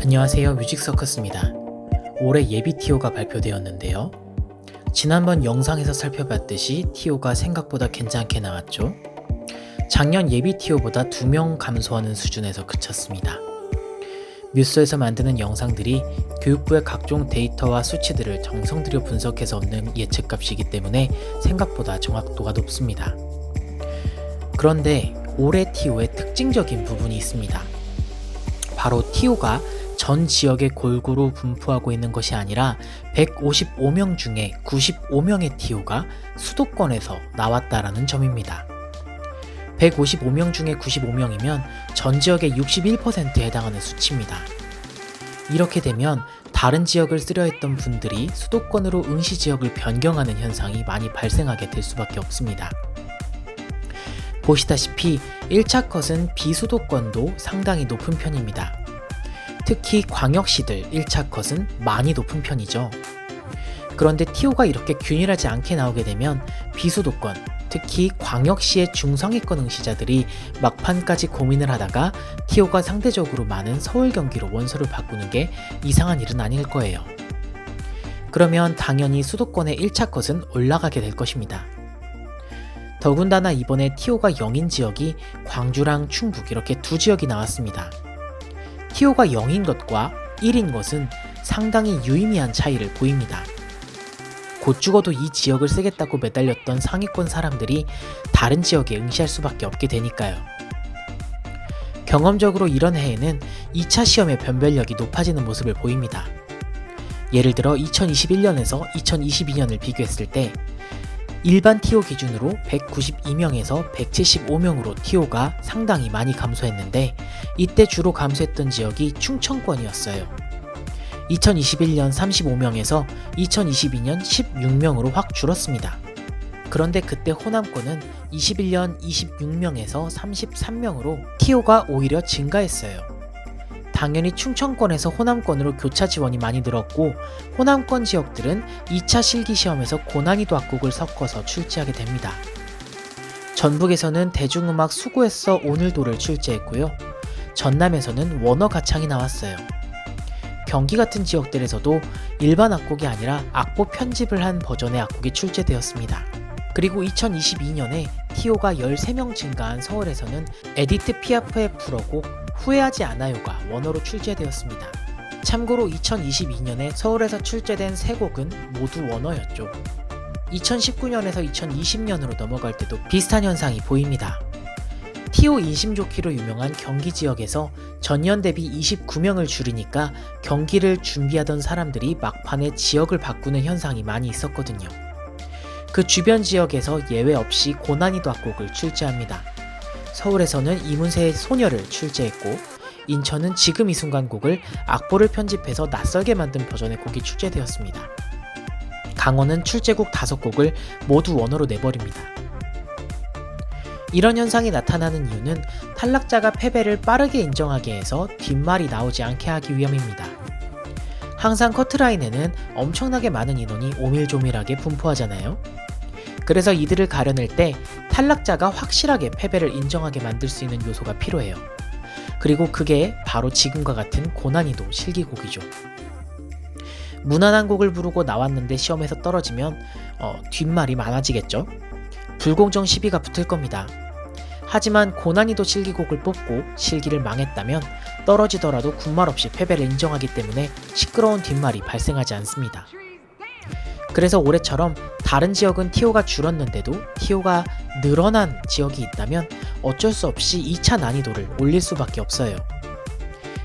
안녕하세요, 뮤직서커스입니다. 올해 예비 티오가 발표되었는데요. 지난번 영상에서 살펴봤듯이 티오가 생각보다 괜찮게 나왔죠. 작년 예비 티오보다 2명 감소하는 수준에서 그쳤습니다. 뮤스에서 만드는 영상들이 교육부의 각종 데이터와 수치들을 정성 들여 분석해서 얻는 예측값이기 때문에 생각보다 정확도가 높습니다. 그런데 올해 티오의 특징적인 부분이 있습니다. 바로 티오가 전 지역에 골고루 분포하고 있는 것이 아니라 155명 중에 95명의 티오가 수도권에서 나왔다라는 점입니다. 155명 중에 95명이면 전 지역의 61%에 해당하는 수치입니다. 이렇게 되면 다른 지역을 쓰려 했던 분들이 수도권으로 응시 지역을 변경하는 현상이 많이 발생하게 될 수밖에 없습니다. 보시다시피 1차 컷은 비수도권도 상당히 높은 편입니다. 특히 광역시들 1차 컷은 많이 높은 편이죠. 그런데 티오가 이렇게 균일하지 않게 나오게 되면 비수도권, 특히 광역시의 중상위권 응시자들이 막판까지 고민을 하다가 티오가 상대적으로 많은 서울 경기로 원서를 바꾸는 게 이상한 일은 아닐 거예요. 그러면 당연히 수도권의 1차 컷은 올라가게 될 것입니다. 더군다나 이번에 티오가 0인 지역이 광주랑 충북 이렇게 두 지역이 나왔습니다. 티오가 0인 것과 1인 것은 상당히 유의미한 차이를 보입니다. 곧 죽어도 이 지역을 쓰겠다고 매달렸던 상위권 사람들이 다른 지역에 응시할 수밖에 없게 되니까요. 경험적으로 이런 해에는 2차 시험의 변별력이 높아지는 모습을 보입니다. 예를 들어 2021년에서 2022년을 비교했을 때 일반 티오 기준으로 192명에서 175명으로 티오가 상당히 많이 감소했는데 이때 주로 감소했던 지역이 충청권이었어요. 2021년 35명에서 2022년 16명으로 확 줄었습니다. 그런데 그때 호남권은 21년 26명에서 33명으로 티오가 오히려 증가했어요. 당연히 충청권에서 호남권으로 교차 지원이 많이 늘었고 호남권 지역들은 2차 실기시험에서 고난이도 악곡을 섞어서 출제하게 됩니다. 전북에서는 대중음악 수고했어 오늘도를 출제했고요. 전남에서는 원어 가창이 나왔어요. 경기 같은 지역들에서도 일반 악곡이 아니라 악보 편집을 한 버전의 악곡이 출제되었습니다. 그리고 2022년에 티오가 13명 증가한 서울에서는 에디트 피아프의 불어곡 후회하지 않아요가 원어로 출제되었습니다. 참고로 2022년에 서울에서 출제된 세 곡은 모두 원어였죠. 2019년에서 2020년으로 넘어갈 때도 비슷한 현상이 보입니다. 티오 인심 좋기로 유명한 경기 지역에서 전년 대비 29명을 줄이니까 경기를 준비하던 사람들이 막판에 지역을 바꾸는 현상이 많이 있었거든요. 그 주변 지역에서 예외 없이 고난이도 악곡을 출제합니다. 서울에서는 이문세의 소녀를 출제했고 인천은 지금 이 순간 곡을 악보를 편집해서 낯설게 만든 버전의 곡이 출제되었습니다. 강원은 출제곡 5곡을 모두 원어로 내버립니다. 이런 현상이 나타나는 이유는 탈락자가 패배를 빠르게 인정하게 해서 뒷말이 나오지 않게 하기 위함입니다. 항상 커트라인에는 엄청나게 많은 인원이 오밀조밀하게 분포하잖아요. 그래서 이들을 가려낼 때 탈락자가 확실하게 패배를 인정하게 만들 수 있는 요소가 필요해요. 그리고 그게 바로 지금과 같은 고난이도 실기곡이죠. 무난한 곡을 부르고 나왔는데 시험에서 떨어지면 뒷말이 많아지겠죠? 불공정 시비가 붙을 겁니다. 하지만 고난이도 실기곡을 뽑고 실기를 망했다면 떨어지더라도 군말 없이 패배를 인정하기 때문에 시끄러운 뒷말이 발생하지 않습니다. 그래서 올해처럼 다른 지역은 티오가 줄었는데도 티오가 늘어난 지역이 있다면 어쩔 수 없이 2차 난이도를 올릴 수밖에 없어요.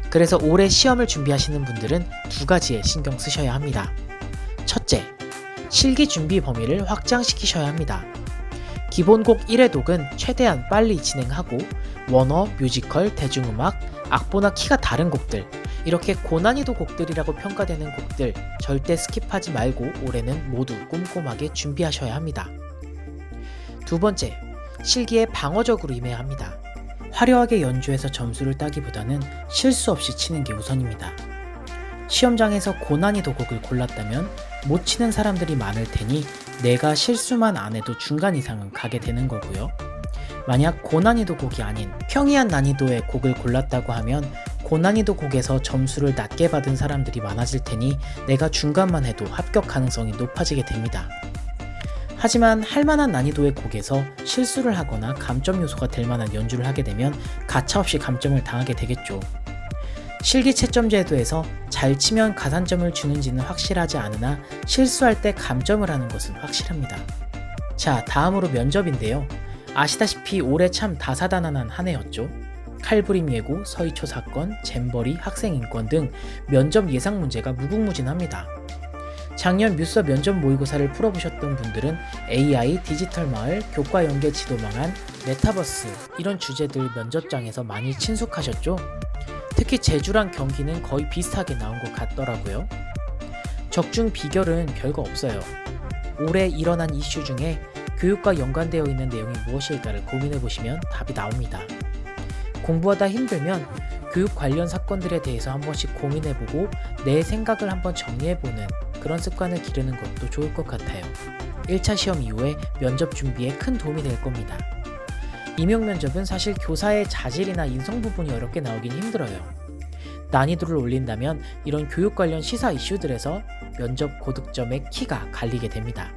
그래서 올해 시험을 준비하시는 분들은 2가지에 신경 쓰셔야 합니다. 첫째, 실기 준비 범위를 확장시키셔야 합니다. 기본곡 1회 독은 최대한 빨리 진행하고 원어, 뮤지컬, 대중음악, 악보나 키가 다른 곡들 이렇게 고난이도 곡들이라고 평가되는 곡들 절대 스킵하지 말고 올해는 모두 꼼꼼하게 준비하셔야 합니다. 두 번째, 실기에 방어적으로 임해야 합니다. 화려하게 연주해서 점수를 따기보다는 실수 없이 치는 게 우선입니다. 시험장에서 고난이도 곡을 골랐다면 못 치는 사람들이 많을 테니 내가 실수만 안 해도 중간 이상은 가게 되는 거고요. 만약 고난이도 곡이 아닌 평이한 난이도의 곡을 골랐다고 하면 고난이도 곡에서 점수를 낮게 받은 사람들이 많아질 테니 내가 중간만 해도 합격 가능성이 높아지게 됩니다. 하지만 할만한 난이도의 곡에서 실수를 하거나 감점 요소가 될 만한 연주를 하게 되면 가차없이 감점을 당하게 되겠죠. 실기 채점 제도에서 잘 치면 가산점을 주는지는 확실하지 않으나 실수할 때 감점을 하는 것은 확실합니다. 자, 다음으로 면접인데요. 아시다시피 올해 참 다사다난한 한 해였죠. 칼부림 예고, 서희초 사건, 잼버리, 학생인권 등 면접 예상 문제가 무궁무진합니다. 작년 뮤서 면접 모의고사를 풀어보셨던 분들은 AI, 디지털 마을, 교과 연계 지도 방안, 메타버스 이런 주제들 면접장에서 많이 친숙하셨죠? 특히 제주랑 경기는 거의 비슷하게 나온 것 같더라고요. 적중 비결은 별거 없어요. 올해 일어난 이슈 중에 교육과 연관되어 있는 내용이 무엇일까를 고민해보시면 답이 나옵니다. 공부하다 힘들면 교육 관련 사건들에 대해서 한 번씩 고민해보고 내 생각을 한번 정리해보는 그런 습관을 기르는 것도 좋을 것 같아요. 1차 시험 이후에 면접 준비에 큰 도움이 될 겁니다. 임용 면접은 사실 교사의 자질이나 인성 부분이 어렵게 나오긴 힘들어요. 난이도를 올린다면 이런 교육 관련 시사 이슈들에서 면접 고득점의 키가 갈리게 됩니다.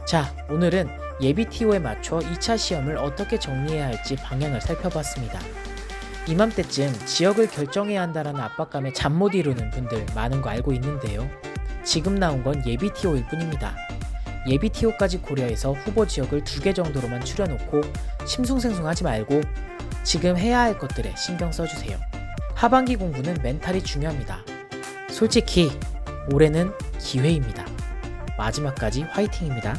자, 오늘은 예비 TO에 맞춰 2차 시험을 어떻게 정리해야 할지 방향을 살펴봤습니다. 이맘때쯤 지역을 결정해야 한다는 압박감에 잠 못 이루는 분들 많은 거 알고 있는데요. 지금 나온 건 예비 TO일 뿐입니다. 예비 TO까지 고려해서 후보 지역을 2개 정도로만 추려놓고 심숭생숭하지 말고 지금 해야 할 것들에 신경 써주세요. 하반기 공부는 멘탈이 중요합니다. 솔직히 올해는 기회입니다. 마지막까지 화이팅입니다.